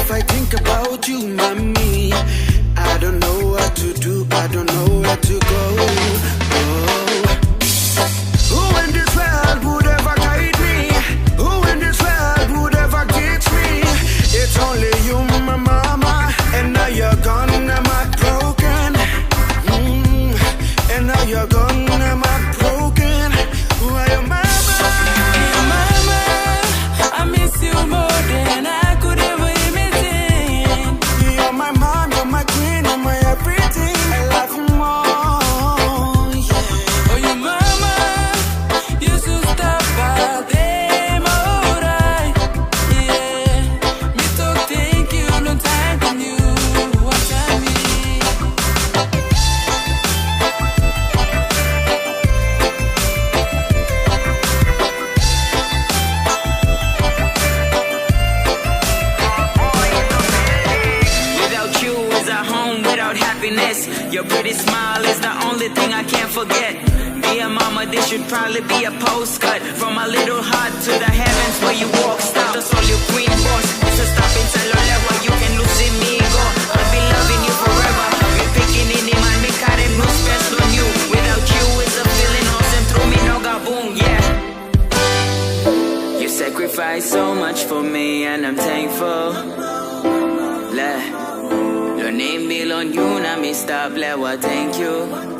I think about you, mommy. I don't know what to do, I don't know where to go. Who in this world would ever guide me? Who in this world would ever get me? It's only you, my mama. And now you're gone, I'm heartbroken. And now you're gone, I'm heartbroken. Who are your mama? Your mama, I miss you more than I could ever imagine. You're my mom, you're my queen, you're my everything. I love you more, yeah. Oh, your mama, you should stop by them, alright, yeah. Me talk thank you, no time to you, what I mean. Without you is a home without happiness. Your pretty smile is the only thing I can't forget. Dear mama, this should probably be a postcard from my little heart to the heavens where you walk. Stop the soul, you queen boss. It's a stop inside your level. You can lose in me, go. I'll be loving you forever. You're picking in him and me carrying no stress on you. Without you is a feeling awesome through me, no gaboon, yeah. You sacrificed so much for me and I'm thankful. Your name belong you, now me stop, let what thank you.